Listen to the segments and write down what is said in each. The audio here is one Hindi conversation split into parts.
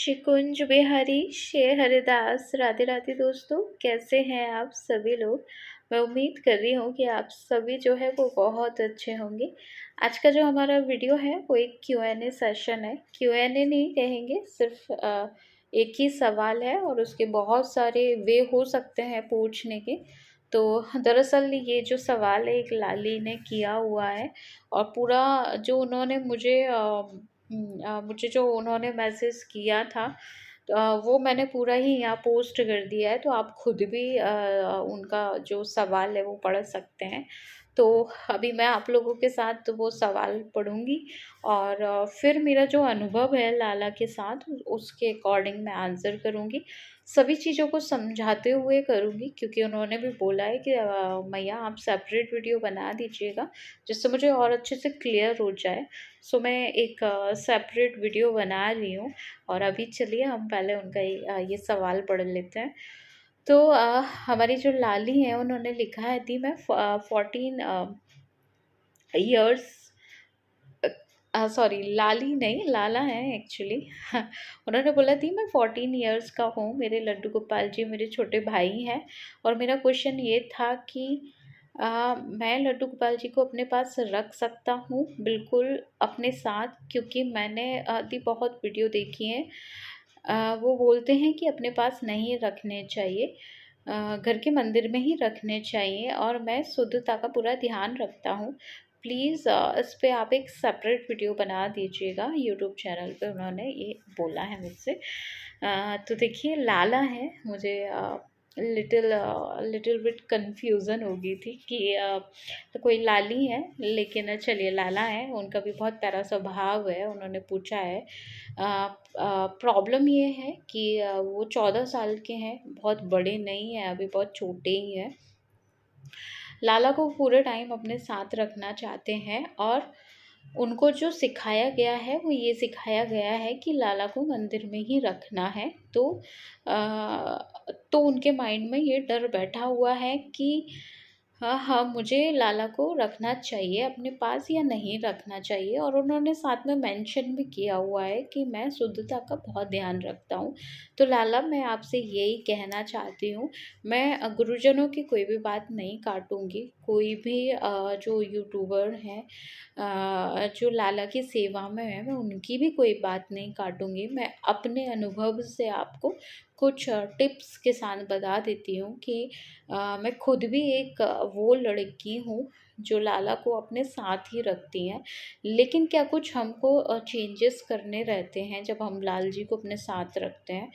शिकुंज बिहारी शेर हरिदास। राधे राधे दोस्तों, कैसे हैं आप सभी लोग। मैं उम्मीद कर रही हूँ कि आप सभी जो है वो बहुत अच्छे होंगे। आज का जो हमारा वीडियो है वो एक Q&A सेशन है। Q&A नहीं कहेंगे, सिर्फ एक ही सवाल है और उसके बहुत सारे वे हो सकते हैं पूछने के। तो दरअसल ये जो सवाल है एक लाली ने किया हुआ है और पूरा जो उन्होंने मुझे जो उन्होंने मैसेज किया था, वो मैंने पूरा ही यहाँ पोस्ट कर दिया है, तो आप खुद भी उनका जो सवाल है वो पढ़ सकते हैं। तो अभी मैं आप लोगों के साथ वो सवाल पढ़ूंगी और फिर मेरा जो अनुभव है लाला के साथ उसके अकॉर्डिंग मैं आंसर करूंगी। सभी चीज़ों को समझाते हुए करूंगी, क्योंकि उन्होंने भी बोला है कि मैया आप सेपरेट वीडियो बना दीजिएगा जिससे मुझे और अच्छे से क्लियर हो जाए। सो मैं एक सेपरेट वीडियो बना रही हूँ और अभी चलिए हम पहले उनका ये सवाल पढ़ लेते हैं। तो हमारी जो लाली हैं उन्होंने लिखा है दी मैं 14 ईयर्स, सॉरी लाली नहीं लाला है एक्चुअली। उन्होंने बोला थी मैं 14 ईयर्स का हूँ, मेरे लड्डू गोपाल जी मेरे छोटे भाई हैं। और मेरा क्वेश्चन ये था कि मैं लड्डू गोपाल जी को अपने पास रख सकता हूँ बिल्कुल अपने साथ, क्योंकि मैंने दी बहुत वीडियो देखी है। वो बोलते हैं कि अपने पास नहीं रखने चाहिए, घर के मंदिर में ही रखने चाहिए और मैं शुद्धता का पूरा ध्यान रखता हूँ। प्लीज़ इस पे आप एक सेपरेट वीडियो बना दीजिएगा यूट्यूब चैनल पे, उन्होंने ये बोला है मुझसे। तो देखिए लाला है, मुझे लिटिल बिट कन्फ्यूज़न हो गई थी कि तो कोई लाली है, लेकिन चलिए लाला है, उनका भी बहुत प्यारा स्वभाव है। उन्होंने पूछा है, प्रॉब्लम ये है कि वो 14 साल के हैं, बहुत बड़े नहीं हैं, अभी बहुत छोटे ही हैं। लाला को पूरे टाइम अपने साथ रखना चाहते हैं और उनको जो सिखाया गया है वो ये सिखाया गया है कि लाला को मंदिर में ही रखना है। तो उनके माइंड में ये डर बैठा हुआ है कि हाँ हाँ मुझे लाला को रखना चाहिए अपने पास या नहीं रखना चाहिए। और उन्होंने साथ में मेंशन भी किया हुआ है कि मैं शुद्धता का बहुत ध्यान रखता हूँ। तो लाला मैं आपसे यही कहना चाहती हूँ, मैं गुरुजनों की कोई भी बात नहीं काटूंगी, कोई भी जो यूट्यूबर हैं जो लाला की सेवा में है मैं उनकी भी कोई बात नहीं काटूंगी। मैं अपने अनुभव से आपको कुछ टिप्स के साथ बता देती हूँ कि मैं खुद भी एक वो लड़की हूँ जो लाला को अपने साथ ही रखती हैं। लेकिन क्या कुछ हमको चेंजेस करने रहते हैं जब हम लाल जी को अपने साथ रखते हैं।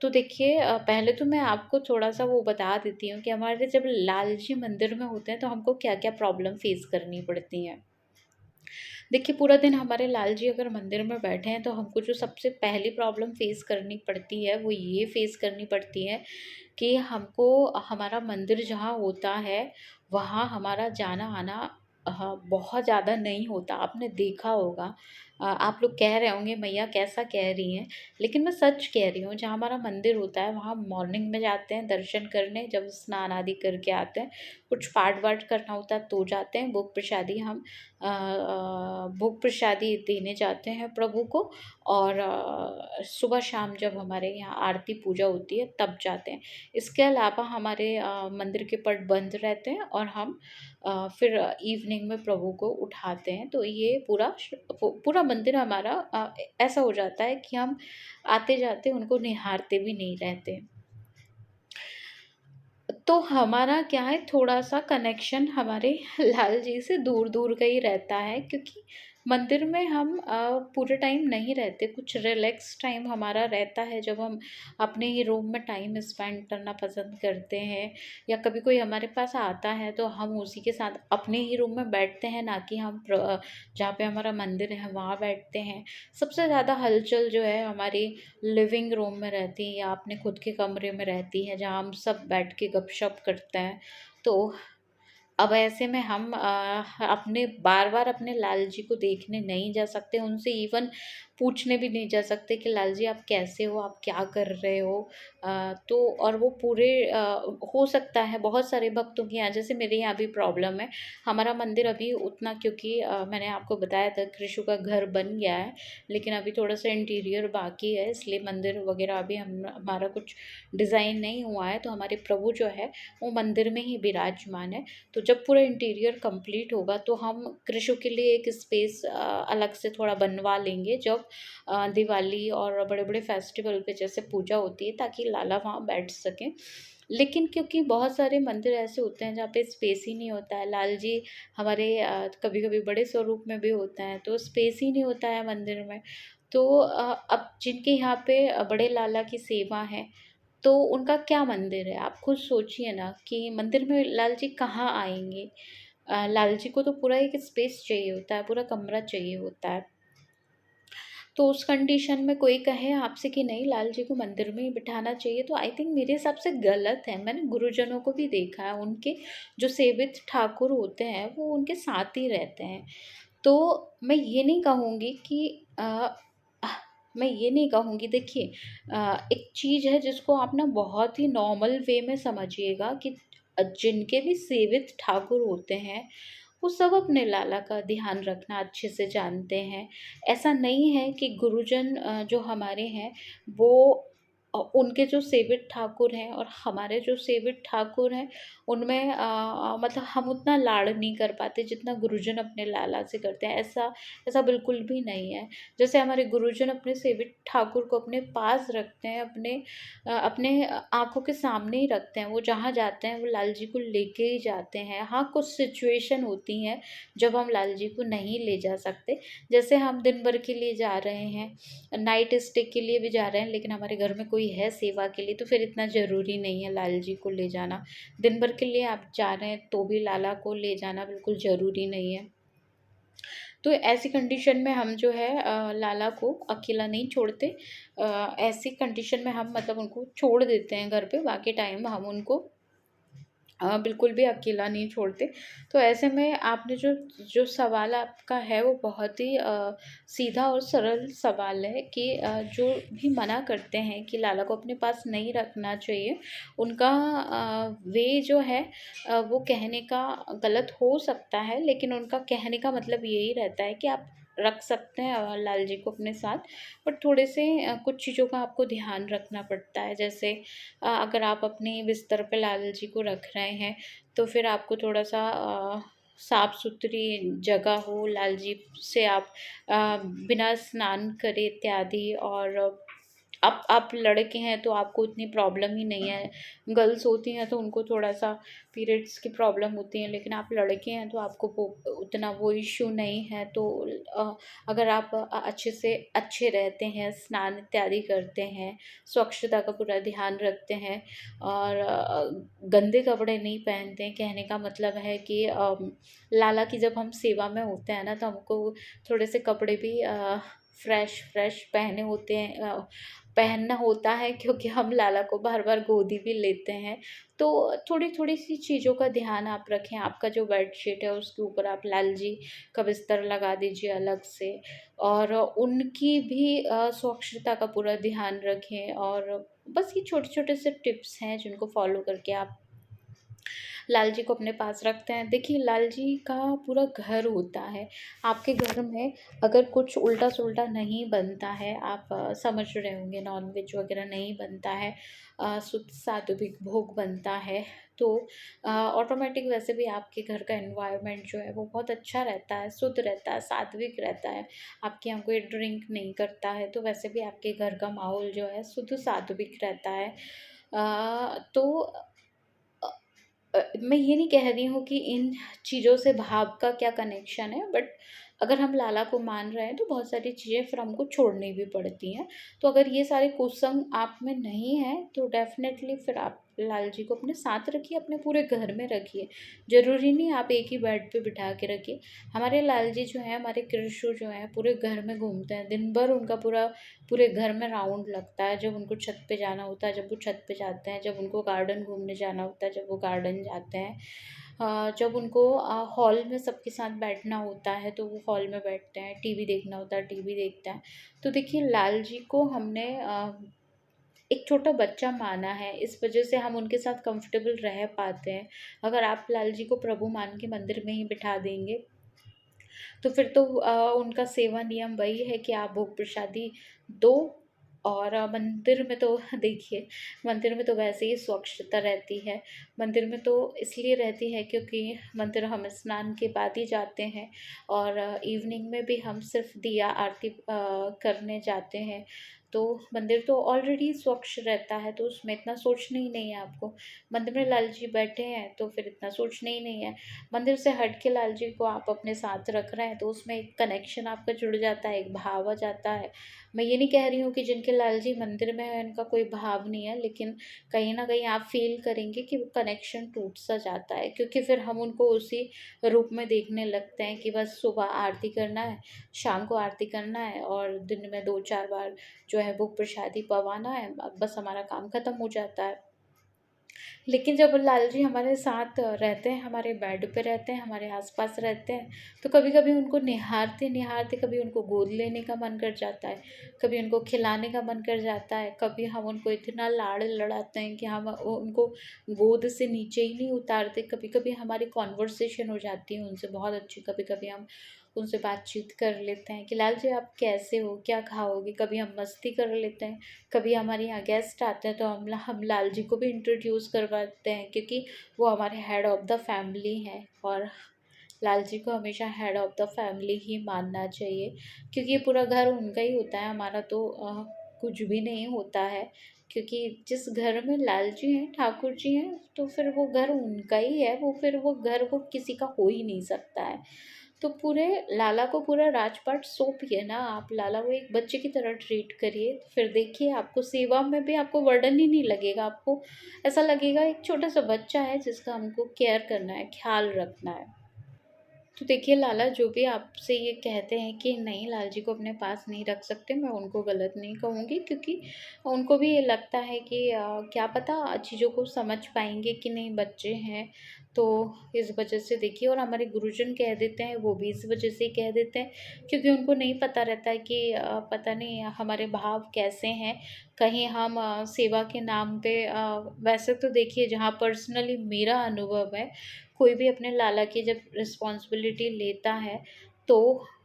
तो देखिए, पहले तो मैं आपको थोड़ा-सा वो बता देती हूँ कि हमारे जब लाल जी मंदिर में होते हैं तो हमको क्या-क्या प्रॉब्लम फेस करनी पड़ती हैं। देखिए, पूरा दिन हमारे लाल जी अगर मंदिर में बैठे हैं तो हमको जो सबसे पहली प्रॉब्लम फेस करनी पड़ती है वो ये फेस करनी पड़ती है कि हमको हमारा मंदिर जहाँ होता है वहाँ हमारा जाना-आना बहुत ज़्यादा नहीं होता। आपने देखा होगा, आप लोग कह रहे होंगे मैया कैसा कह रही हैं, लेकिन मैं सच कह रही हूँ। जहाँ हमारा मंदिर होता है वहाँ मॉर्निंग में जाते हैं दर्शन करने, जब स्नान आदि करके आते हैं, कुछ पाठ-वाठ करना होता है तो जाते हैं। भोग प्रसादी हम भोग प्रसादी देने जाते हैं प्रभु को। और सुबह शाम जब हमारे यहाँ आरती पूजा होती है तब जाते हैं। इसके अलावा हमारे मंदिर के पट बंद रहते हैं और हम फिर इवनिंग में प्रभु को उठाते हैं। तो ये पूरा मंदिर हमारा ऐसा हो जाता है कि हम आते-जाते उनको निहारते भी नहीं रहते। तो हमारा क्या है, थोड़ा-सा कनेक्शन हमारे लाल जी से दूर-दूर का ही रहता है, क्योंकि मंदिर में हम पूरे टाइम नहीं रहते, कुछ रिलैक्स टाइम हमारा रहता है जब हम अपने ही रूम में टाइम स्पेंड करना पसंद करते हैं। या कभी कोई हमारे पास आता है तो हम उसी के साथ अपने ही रूम में बैठते हैं, ना कि हम जहाँ पे हमारा मंदिर है वहाँ बैठते हैं। सबसे ज़्यादा हलचल जो है हमारी लिविंग रूम में रहती है या अपने खुद के कमरे में रहती है, जहाँ हम सब बैठ के गपशप करते हैं। तो अब ऐसे में हम अपने बार-बार अपने लाल जी को देखने नहीं जा सकते, उनसे इवन पूछने भी नहीं जा सकते कि लाल जी आप कैसे हो, आप क्या कर रहे हो। तो और वो पूरे हो सकता है बहुत सारे भक्तों के यहाँ, जैसे मेरे यहाँ भी प्रॉब्लम है। हमारा मंदिर अभी उतना, क्योंकि मैंने आपको बताया था कृषु का घर बन गया है, लेकिन अभी थोड़ा सा इंटीरियर बाकी है, इसलिए मंदिर वगैरह अभी हमारा कुछ डिज़ाइन नहीं हुआ है। तो हमारे प्रभु जो है वो मंदिर में ही विराजमान है। तो जब पूरा इंटीरियर कंप्लीट होगा तो हम कृषु के लिए एक स्पेस अलग से थोड़ा बनवा लेंगे, जब दिवाली और बड़े बड़े फेस्टिवल पे जैसे पूजा होती है, ताकि लाला वहाँ बैठ सकें। लेकिन क्योंकि बहुत सारे मंदिर ऐसे होते हैं जहाँ पे स्पेस ही नहीं होता है, लाल जी हमारे कभी कभी बड़े स्वरूप में भी होता है, तो स्पेस ही नहीं होता है मंदिर में। तो अब जिनके यहाँ पे बड़े लाला की सेवा है, तो उनका क्या मंदिर है, आप खुद सोचिए ना कि मंदिर में लाल जी कहाँ आएंगे। लाल जी को तो पूरा एक स्पेस चाहिए होता है, पूरा कमरा चाहिए होता है। तो उस कंडीशन में कोई कहे आपसे कि नहीं लाल जी को मंदिर में ही बिठाना चाहिए, तो आई थिंक मेरे हिसाब से गलत है। मैंने गुरुजनों को भी देखा है, उनके जो सेवित ठाकुर होते हैं वो उनके साथ ही रहते हैं। तो मैं ये नहीं कहूँगी कि मैं ये नहीं कहूँगी, देखिए एक चीज़ है जिसको आप ना बहुत ही नॉर्मल वे में समझिएगा कि जिनके भी सेवित ठाकुर होते हैं वो सब अपने लाला का ध्यान रखना अच्छे से जानते हैं। ऐसा नहीं है कि गुरुजन जो हमारे हैं वो उनके जो सेवित ठाकुर हैं और हमारे जो सेवित ठाकुर हैं उनमें मतलब हम उतना लाड़ नहीं कर पाते जितना गुरुजन अपने लाला से करते हैं। ऐसा ऐसा बिल्कुल भी नहीं है। जैसे हमारे गुरुजन अपने सेवित ठाकुर को अपने पास रखते हैं, अपने आँखों के सामने ही रखते हैं। वो जहाँ जाते हैं वो लाल जी को लेके ही जाते हैं। हाँ, कुछ सिचुएशन होती हैं जब हम लाल जी को नहीं ले जा सकते। जैसे हम दिन भर के लिए जा रहे हैं, नाइट स्टे के लिए भी जा रहे हैं, लेकिन हमारे घर में कोई है सेवा के लिए, तो फिर इतना ज़रूरी नहीं है लाल जी को ले जाना। दिन भर के लिए आप जा रहे हैं तो भी लाला को ले जाना बिल्कुल ज़रूरी नहीं है। तो ऐसी कंडीशन में हम जो है लाला को अकेला नहीं छोड़ते। ऐसी कंडीशन में हम मतलब उनको छोड़ देते हैं घर पे, बाकी टाइम हम उनको बिल्कुल भी अकेला नहीं छोड़ते। तो ऐसे में आपने जो जो सवाल आपका है वो बहुत ही सीधा और सरल सवाल है कि जो भी मना करते हैं कि लाला को अपने पास नहीं रखना चाहिए, उनका वे जो है वो कहने का गलत हो सकता है, लेकिन उनका कहने का मतलब यही रहता है कि आप रख सकते हैं लाल जी को अपने साथ, बट थोड़े से कुछ चीज़ों का आपको ध्यान रखना पड़ता है। जैसे अगर आप अपने बिस्तर पे लाल जी को रख रहे हैं, तो फिर आपको थोड़ा-सा साफ़ सुथरी जगह हो, लाल जी से आप बिना स्नान करे इत्यादि। और आप लड़के हैं तो आपको इतनी प्रॉब्लम ही नहीं है। गर्ल्स होती हैं तो उनको थोड़ा-सा पीरियड्स की प्रॉब्लम होती है, लेकिन आप लड़के हैं तो आपको वो उतना वो इश्यू नहीं है। तो अगर आप अच्छे से अच्छे रहते हैं, स्नान इत्यादि करते हैं, स्वच्छता का पूरा ध्यान रखते हैं और गंदे कपड़े नहीं पहनते हैं, कहने का मतलब है कि लाला की जब हम सेवा में होते हैं ना, तो हमको थोड़े से कपड़े भी फ्रेश फ्रेश पहनना होता है, क्योंकि हम लाला को बार बार गोदी भी लेते हैं। तो थोड़ी थोड़ी सी चीज़ों का ध्यान आप रखें। आपका जो बेडशीट है उसके ऊपर आप लाल जी का बिस्तर लगा दीजिए अलग से, और उनकी भी स्वच्छता का पूरा ध्यान रखें। और बस ये छोटे छोटे से टिप्स हैं जिनको फॉलो करके आप लाल जी को अपने पास रखते हैं। देखिए लाल जी का पूरा घर होता है। आपके घर में अगर कुछ उल्टा-सुल्टा नहीं बनता है, आप समझ रहे होंगे, नॉन-वेज वग़ैरह नहीं बनता है, शुद्ध सात्विक भोग बनता है, तो ऑटोमेटिक वैसे भी आपके घर का एनवायरनमेंट जो है वो बहुत अच्छा रहता है, शुद्ध रहता है, सात्विक रहता है। आपके यहाँ कोई ड्रिंक नहीं करता है, तो वैसे भी आपके घर का माहौल जो है शुद्ध सात्विक रहता है। तो मैं ये नहीं कह रही हूँ कि इन चीज़ों से भाव का क्या कनेक्शन है, बट अगर हम लाला को मान रहे हैं तो बहुत सारी चीज़ें फिर हमको छोड़नी भी पड़ती हैं। तो अगर ये सारे कुसंग आप में नहीं है तो डेफ़िनेटली फिर आप लाल जी को अपने साथ रखिए, अपने पूरे घर में रखिए। ज़रूरी नहीं आप एक ही बेड पे बिठा के रखिए। हमारे लाल जी जो हैं, हमारे कृष्ण जो हैं, पूरे घर में घूमते हैं, दिन भर उनका पूरे घर में राउंड लगता है। जब उनको छत पे जाना होता है, जब वो छत पे जाते हैं, जब उनको गार्डन घूमने जाना होता है, जब वो गार्डन जाते हैं। जब उनको हॉल में सबके साथ बैठना होता है तो वो हॉल में बैठते हैं, टीवी देखना होता है टीवी देखते हैं। तो देखिए लाल जी को हमने एक छोटा बच्चा माना है, इस वजह से हम उनके साथ कंफर्टेबल रह पाते हैं। अगर आप लाल जी को प्रभु मान के मंदिर में ही बिठा देंगे तो फिर तो उनका सेवा नियम वही है कि आप भोग प्रसादी दो। और मंदिर में तो देखिए, मंदिर में तो वैसे ही स्वच्छता रहती है। मंदिर में तो इसलिए रहती है क्योंकि मंदिर हम स्नान के बाद ही जाते हैं और इवनिंग में भी हम सिर्फ दिया आरती करने जाते हैं। तो मंदिर तो ऑलरेडी स्वच्छ रहता है, तो उसमें इतना सोचना ही नहीं है आपको। मंदिर में लाल जी बैठे हैं तो फिर इतना सोचना ही नहीं है। मंदिर से हट के लाल जी को आप अपने साथ रख रहे हैं तो उसमें एक कनेक्शन आपका जुड़ जाता है, एक भाव आ जाता है। मैं ये नहीं कह रही हूँ कि जिनके लाल जी मंदिर में है उनका कोई भाव नहीं है, लेकिन कहीं न कहीं आप फ़ील करेंगे कि वो कनेक्शन टूट-सा जाता है, क्योंकि फिर हम उनको उसी रूप में देखने लगते हैं कि बस सुबह आरती करना है, शाम को आरती करना है और दिन में 2-4 बार जो है भोग प्रसादी पवाना है, बस हमारा काम खत्म हो जाता है। लेकिन जब लाल जी हमारे साथ रहते हैं, हमारे बेड पे रहते हैं, हमारे आस-पास रहते हैं, तो कभी-कभी उनको निहारते-निहारते कभी उनको गोद लेने का मन कर जाता है, कभी उनको खिलाने का मन कर जाता है, कभी हम उनको इतना लाड़ लड़ाते हैं कि हम उनको गोद से नीचे ही नहीं उतारते। कभी-कभी हमारी कन्वर्सेशन हो जाती है उनसे बहुत अच्छी, कभी-कभी हम उनसे बातचीत कर लेते हैं कि लाल जी आप कैसे हो? क्या खाओगे? कभी हम मस्ती कर लेते हैं। कभी हमारे यहाँ गेस्ट आते हैं तो हम लाल जी को भी इंट्रोड्यूस करवाते हैं, क्योंकि वो हमारे हेड ऑफ़ द फैमिली हैं और लाल जी को हमेशा हेड ऑफ़ द फैमिली ही मानना चाहिए, क्योंकि ये पूरा घर उनका ही होता है, हमारा तो कुछ भी नहीं होता है। क्योंकि जिस घर में लाल जी हैं, ठाकुर जी हैं, तो फिर वो घर उनका ही है, वो घर वो किसी का हो ही नहीं सकता है। तो पूरे लाला को पूरा राजपाट सौंपिए ना आप, लाला को एक बच्चे की तरह ट्रीट करिए, तो फिर देखिए आपको सेवा में भी आपको बर्डन ही नहीं लगेगा। आपको ऐसा लगेगा एक छोटा-सा बच्चा है जिसका हमको केयर करना है, ख़्याल रखना है। तो देखिए लाला जो भी आपसे ये कहते हैं कि नहीं लाल जी को अपने पास नहीं रख सकते, मैं उनको गलत नहीं कहूँगी, क्योंकि उनको भी ये लगता है कि क्या पता चीज़ों को समझ पाएँगे कि नहीं, बच्चे हैं। तो इस वजह से देखिए, और हमारे गुरुजन कह देते हैं, वो भी इस वजह से ही कह देते हैं क्योंकि उनको नहीं पता रहता है कि पता नहीं हमारे भाव कैसे हैं। कहीं हम सेवा के नाम पे वैसे तो देखिए, जहाँ पर्सनली मेरा अनुभव है, कोई भी अपने लाला की जब रिस्पॉन्सिबिलिटी लेता है तो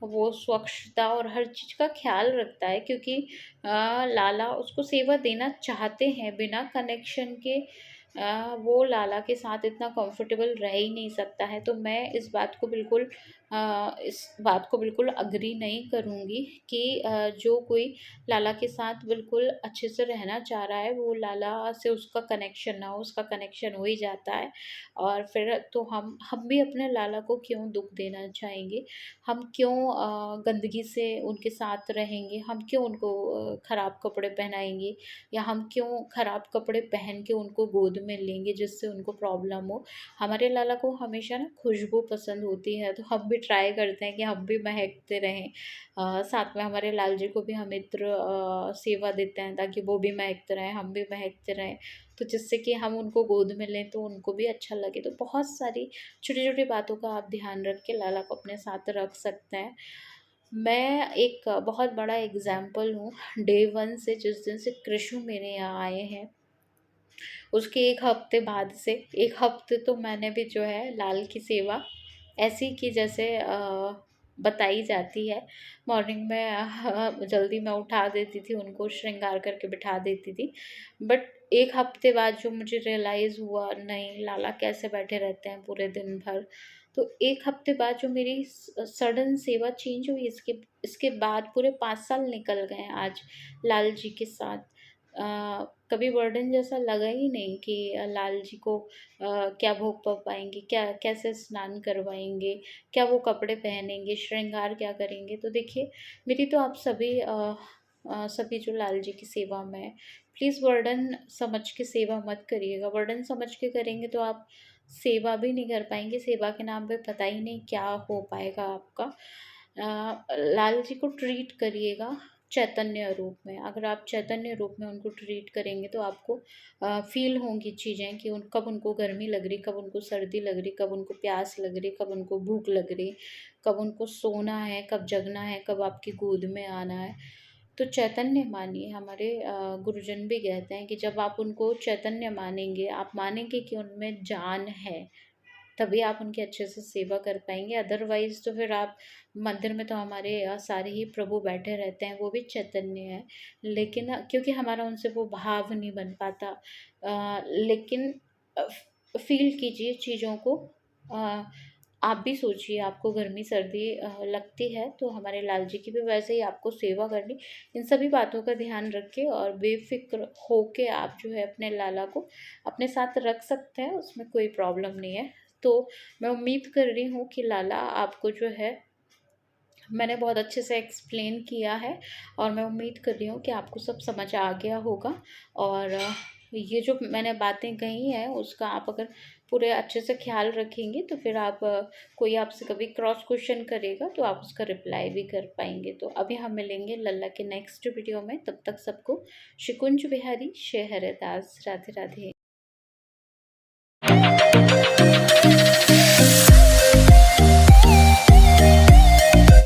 वो स्वच्छता और हर चीज़ का ख़्याल रखता है, क्योंकि लाला उसको सेवा देना चाहते हैं। बिना कनेक्शन के वो लाला के साथ इतना कंफर्टेबल रह ही नहीं सकता है। तो मैं इस बात को बिल्कुल एग्री नहीं करूँगी कि जो कोई लाला के साथ बिल्कुल अच्छे से रहना चाह रहा है, वो लाला से उसका कनेक्शन ना हो, उसका कनेक्शन हो ही जाता है। और फिर तो हम भी अपने लाला को क्यों दुःख देना चाहेंगे? हम क्यों गंदगी से उनके साथ रहेंगे? हम क्यों उनको खराब कपड़े पहनाएँगे? या हम क्यों खराब कपड़े पहन के उनको गोद में लेंगे जिससे उनको प्रॉब्लम हो? हमारे लाला को हमेशा ना खुशबू पसंद होती है, तो हम भी ट्राई करते हैं कि हम भी महकते रहें। साथ में हमारे लाल जी को भी हम इत्र सेवा देते हैं ताकि वो भी महकते रहें, हम भी महकते रहें। तो जिससे कि हम उनको गोद में लें तो उनको भी अच्छा लगे। तो बहुत सारी छोटी-छोटी बातों का आप ध्यान रख के लाला को अपने साथ रख सकते हैं। मैं एक बहुत बड़ा एग्ज़ाम्पल हूँ, डे 1 से जिस दिन से कृष्ण मेरे यहाँ आए हैं, उसके 1 हफ़्ते बाद से 1 हफ़्ते तो मैंने भी जो है लाल की सेवा ऐसी की जैसे बताई जाती है। मॉर्निंग में जल्दी मैं उठा देती थी, उनको श्रृंगार करके बिठा देती थी। बट 1 हफ़्ते बाद जो मुझे रियलाइज़ हुआ, नहीं लाला कैसे बैठे रहते हैं पूरे दिन भर। तो 1 हफ़्ते बाद जो मेरी सडन सेवा चेंज हुई, इसके बाद पूरे 5 साल निकल गए हैं आज लाल जी के साथ। कभी बर्डन जैसा लगा ही नहीं कि लाल जी को क्या भोग पाएँगे, क्या कैसे स्नान करवाएँगे, क्या वो कपड़े पहनेंगे, श्रृंगार क्या करेंगे। तो देखिए, मेरी तो आप सभी जो लाल जी की सेवा में हैं, प्लीज़ बर्डन समझ के सेवा मत करिएगा। बर्डन समझ के करेंगे तो आप सेवा भी नहीं कर पाएँगे, सेवा के नाम पे पता ही नहीं क्या हो पाएगा आपका। लाल जी को ट्रीट करिएगा, चैतन्य रूप में। अगर आप चैतन्य रूप में उनको ट्रीट करेंगे तो आपको फ़ील होंगी चीज़ें कि कब उनको गर्मी लग रही, कब उनको सर्दी लग रही, कब उनको प्यास लग रही, कब उनको भूख लग रही, कब उनको सोना है, कब जगना है, कब आपकी गोद में आना है। तो चैतन्य मानिए। हमारे गुरुजन भी कहते हैं कि जब आप उनको चैतन्य मानेंगे, आप मानेंगे कि उनमें जान है, तभी आप उनकी अच्छे से सेवा कर पाएँगे। अदरवाइज़ तो फिर आप मंदिर में तो हमारे सारे ही प्रभु बैठे रहते हैं, वो भी चैतन्य हैं। लेकिन क्योंकि हमारा उनसे वो भाव नहीं बन पाता। लेकिन फ़ील कीजिए चीज़ों को। अ, आप भी सोचिए, आपको गर्मी-सर्दी लगती है तो हमारे लाल जी की भी वैसे ही आपको सेवा करनी। इन सभी बातों का ध्यान रखिए और बेफ़िक्र होके आप जो है अपने लाला को अपने साथ रख सकते हैं, उसमें कोई प्रॉब्लम नहीं है। तो मैं उम्मीद कर रही हूँ कि लाला आपको जो है मैंने बहुत अच्छे से एक्सप्लेन किया है, और मैं उम्मीद कर रही हूँ कि आपको सब समझ आ गया होगा। और ये जो मैंने बातें कही हैं उसका आप अगर पूरे अच्छे से ख़्याल रखेंगे तो फिर आप कोई आपसे कभी क्रॉस क्वेश्चन करेगा तो आप उसका रिप्लाई भी कर पाएँगे। तो अभी हम मिलेंगे लल्ला के नेक्स्ट वीडियो में, तब तक सबको शिकुंज बिहारी शे हरिदास। राधे राधे।